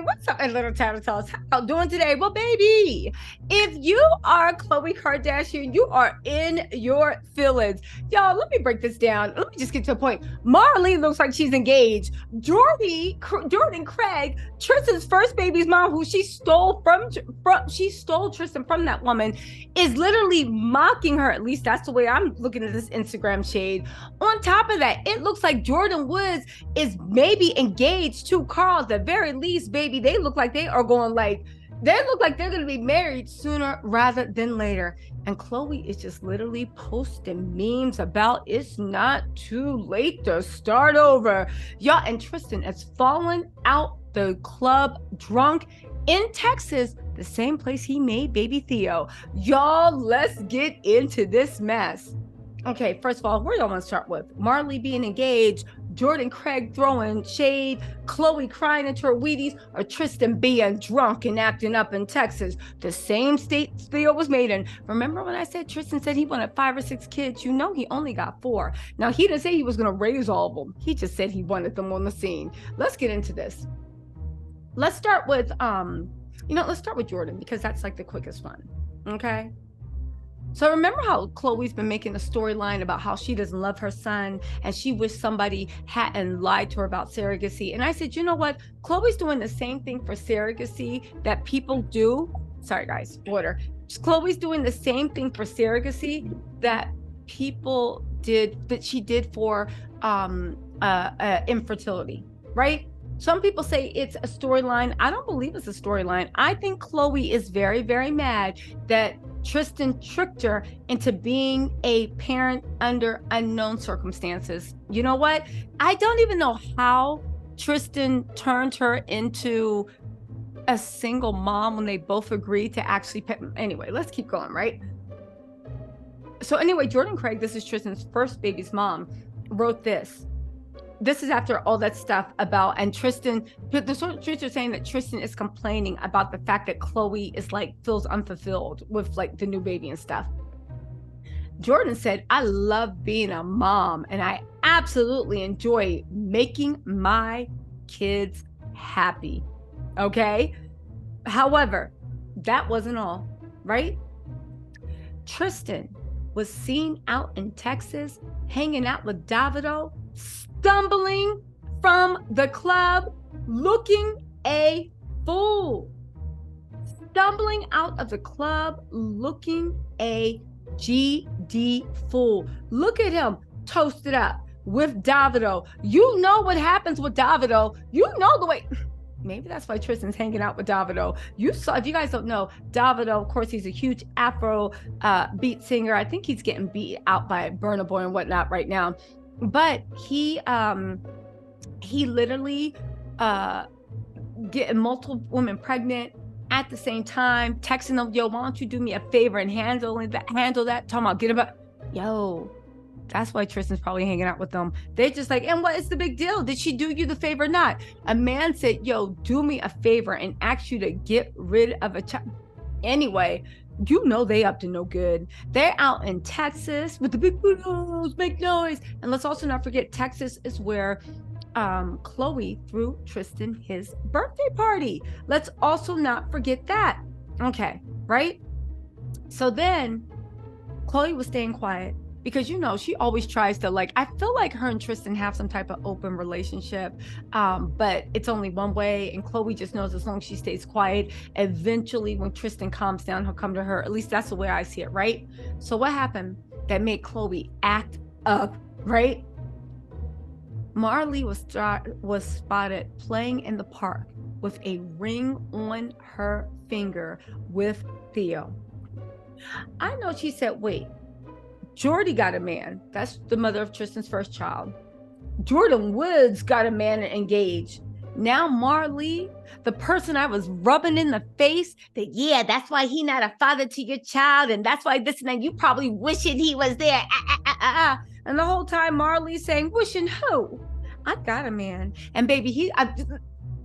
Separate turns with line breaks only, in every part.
What's up, my little tattletales? How y'all doing today? Well, baby, if you are Khloe Kardashian, you are in your feelings. Y'all, let me break this down. Let me just get to a point. Maralee looks like she's engaged. Jordan Craig, Tristan's first baby's mom, who she stole she stole Tristan from that woman, is literally mocking her. At least that's the way I'm looking at this Instagram shade. On top of that, it looks like Jordyn Woods is maybe engaged to Carl. At the very least, baby, they look like they're going to be married sooner rather than later. And Khloe is just literally posting memes about it's not too late to start over. Y'all, and Tristan is falling out the club drunk in Texas, the same place he made baby Theo. Y'all, let's get into this mess. Okay, first of all, where y'all want to start with? Maralee being engaged, Jordan Craig throwing shade, Khloe crying into her Wheaties, or Tristan being drunk and acting up in Texas, the same state Theo was made in. Remember when I said Tristan said he wanted 5 or 6 kids? You know he only got 4. Now, he didn't say he was going to raise all of them. He just said he wanted them on the scene. Let's get into this. Let's start with, let's start with Jordan, because that's like the quickest one, okay? So remember how Khloe's been making a storyline about how she doesn't love her son and she wished somebody hadn't lied to her about surrogacy. And I said, you know what? Khloe's doing the same thing for surrogacy that people do. Sorry, guys, water. Khloe's doing the same thing for surrogacy that people did, that she did for infertility, right? Some people say it's a storyline. I don't believe it's a storyline. I think Khloe is very, very mad that Tristan tricked her into being a parent under unknown circumstances. You know what? I don't even know how Tristan turned her into a single mom when they both agreed to actually anyway, let's keep going, right? So anyway, Jordan Craig, this is Tristan's first baby's mom, wrote this. This is after all that stuff about, and Tristan, the truth is saying that Tristan is complaining about the fact that Khloe is like, feels unfulfilled with like the new baby and stuff. Jordan said, I love being a mom and I absolutely enjoy making my kids happy. Okay. However, that wasn't all, right? Tristan was seen out in Texas hanging out with Davido, stumbling from the club, looking a fool. Stumbling out of the club, looking a GD fool. Look at him, toasted up with Davido. You know what happens with Davido. You know the way. Maybe that's why Tristan's hanging out with Davido. You saw, if you guys don't know, Davido, of course, he's a huge Afro beat singer. I think he's getting beat out by Burna Boy and whatnot right now. But he literally getting multiple women pregnant at the same time, texting them, yo, why don't you do me a favor and handle that, talking about get about, yo, that's why Tristan's probably hanging out with them. They're just like, and what is the big deal? Did she do you the favor or not? A man said, yo, do me a favor and ask you to get rid of a child. Anyway, you know they up to no good. They're out in Texas with the big booties, make noise. And let's also not forget, Texas is where Khloe threw Tristan his birthday party. Let's also not forget that. Okay, right? So then Khloe was staying quiet because, you know, she always tries to, like, I feel like her and Tristan have some type of open relationship, but it's only one way, and Khloe just knows as long as she stays quiet, eventually when Tristan calms down, he'll come to her. At least that's the way I see it, right? So what happened that made Khloe act up, right? Maralee was spotted playing in the park with a ring on her finger with Theo. I know she said, wait, Jordy got a man. That's the mother of Tristan's first child. Jordyn Woods got a man and engaged. Now Maralee, the person I was rubbing in the face, that, yeah, that's why he not a father to your child, and that's why this and that, you probably wishing he was there. And the whole time Maralee saying, wishing who? I got a man. And baby,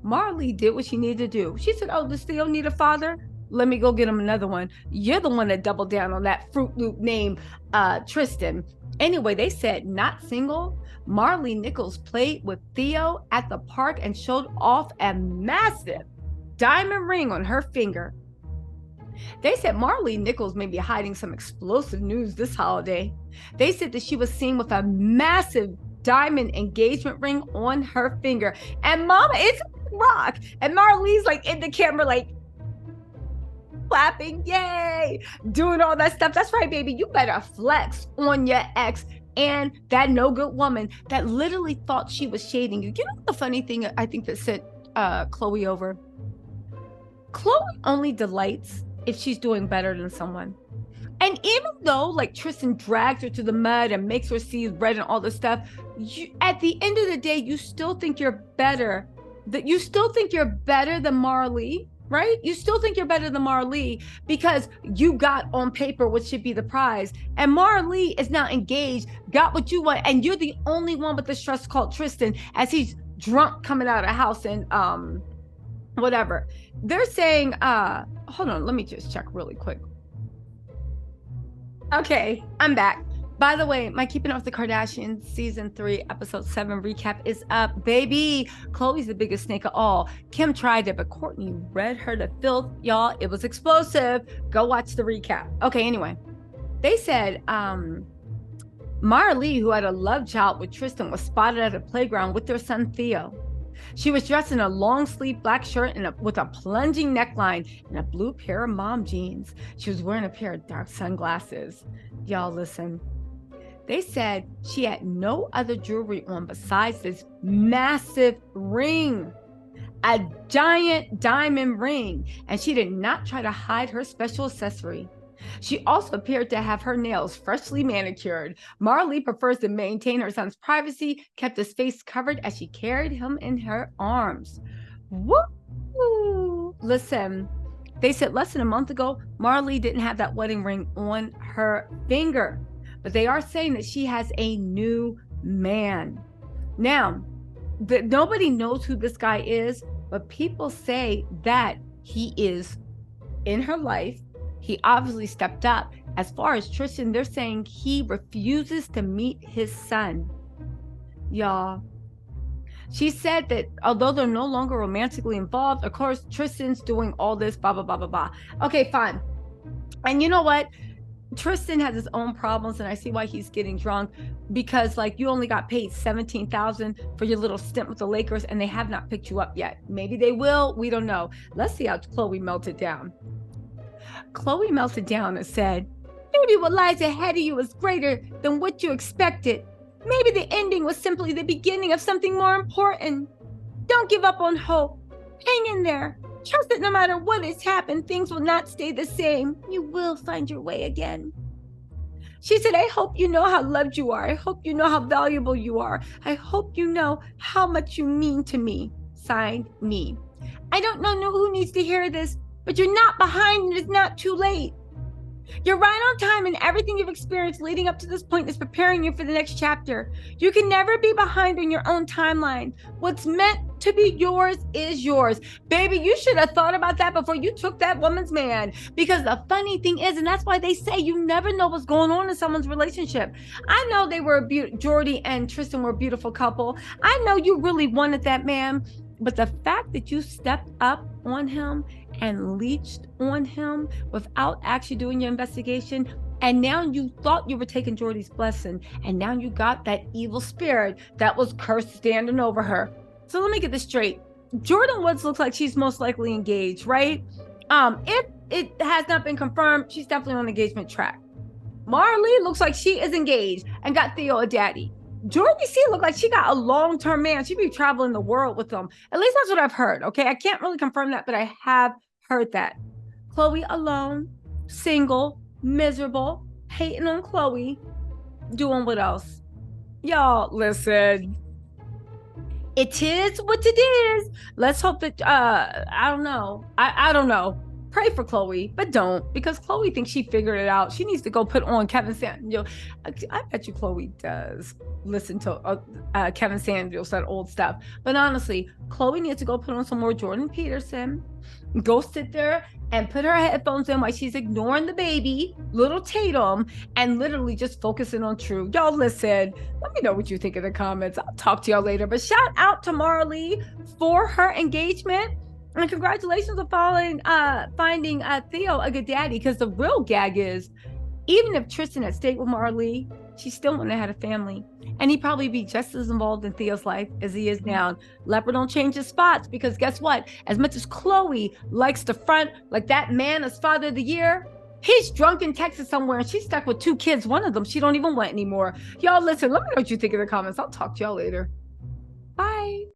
Maralee did what she needed to do. She said, oh, does Theo need a father? Let me go get him another one. You're the one that doubled down on that Fruit Loop name, Tristan. Anyway, they said not single. Maralee Nichols played with Theo at the park and showed off a massive diamond ring on her finger. They said Maralee Nichols may be hiding some explosive news this holiday. They said that she was seen with a massive diamond engagement ring on her finger. And mama, it's a rock. And Maralee's like in the camera, like clapping, yay, doing all that stuff. That's right, baby. You better flex on your ex and that no good woman that literally thought she was shading you. You know the funny thing I think that set Khloe over? Khloe only delights if she's doing better than someone. And even though like Tristan drags her to the mud and makes her see red and all this stuff, at the end of the day, you still think you're better. That you still think you're better than Maralee, right? You still think you're better than Maralee because you got on paper what should be the prize. And Maralee is now engaged, got what you want, and you're the only one with the stress called Tristan as he's drunk coming out of the house and whatever. They're saying, hold on, let me just check really quick. Okay, I'm back. By the way, my Keeping Up with the Kardashians season 3 episode 7 recap is up, baby. Khloe's the biggest snake of all. Kim tried it, but Kourtney read her to filth, y'all. It was explosive. Go watch the recap. Okay, anyway, they said Maralee, who had a love child with Tristan, was spotted at a playground with their son Theo. She was dressed in a long sleeve black shirt and with a plunging neckline and a blue pair of mom jeans. She was wearing a pair of dark sunglasses. Y'all listen. They said she had no other jewelry on besides this massive ring, a giant diamond ring, and she did not try to hide her special accessory. She also appeared to have her nails freshly manicured. Maralee prefers to maintain her son's privacy, kept his face covered as she carried him in her arms. Woo! Listen, they said less than a month ago, Maralee didn't have that wedding ring on her finger, but they are saying that she has a new man. Now, nobody knows who this guy is, but people say that he is in her life. He obviously stepped up. As far as Tristan, they're saying he refuses to meet his son. Y'all. She said that although they're no longer romantically involved, of course, Tristan's doing all this, blah, blah, blah, blah, blah. Okay, fine. And you know what? Tristan has his own problems, and I see why he's getting drunk, because like you only got paid $17,000 for your little stint with the Lakers, and they have not picked you up yet. Maybe they will. We don't know. Let's see how Khloe melted down. Khloe melted down and said, maybe what lies ahead of you is greater than what you expected. Maybe the ending was simply the beginning of something more important. Don't give up on hope. Hang in there. Trust that no matter what has happened, things will not stay the same. You will find your way again. She said, I hope you know how loved you are. I hope you know how valuable you are. I hope you know how much you mean to me. Signed, me. I don't know who needs to hear this, but you're not behind and it's not too late. You're right on time, and everything you've experienced leading up to this point is preparing you for the next chapter. You can never be behind on your own timeline. What's meant to be yours is yours. Baby, you should have thought about that before you took that woman's man. Because the funny thing is, and that's why they say you never know what's going on in someone's relationship. I know they were Jordy and Tristan were a beautiful couple. I know you really wanted that man. But the fact that you stepped up on him and leached on him without actually doing your investigation, and now you thought you were taking Jordy's blessing, and now you got that evil spirit that was cursed standing over her. So let me get this straight. Jordyn Woods looks like she's most likely engaged, right? If it has not been confirmed, she's definitely on the engagement track. Maralee looks like she is engaged and got Theo a daddy. Jordy C looked like she got a long-term man. She'd be traveling the world with them. At least that's what I've heard, okay? I can't really confirm that, but I have heard that. Khloe alone, single, miserable, hating on Khloe, doing what else? Y'all, listen. It is what it is. Let's hope that, I don't know. I don't know. Pray for Khloe, but don't, because Khloe thinks she figured it out. She needs to go put on Kevin Samuels. I bet you Khloe does listen to Kevin Samuels, that old stuff. But honestly, Khloe needs to go put on some more Jordan Peterson, go sit there and put her headphones in while she's ignoring the baby, little Tatum, and literally just focusing on True. Y'all listen, let me know what you think in the comments. I'll talk to y'all later. But shout out to Maralee for her engagement. And congratulations on finding Theo a good daddy. Because the real gag is, even if Tristan had stayed with Maralee, she still wouldn't have had a family. And he'd probably be just as involved in Theo's life as he is now. Leopard don't change his spots, because guess what? As much as Khloe likes to front like that man as father of the year, he's drunk in Texas somewhere and she's stuck with 2 kids. One of them she don't even want anymore. Y'all listen, let me know what you think in the comments. I'll talk to y'all later. Bye.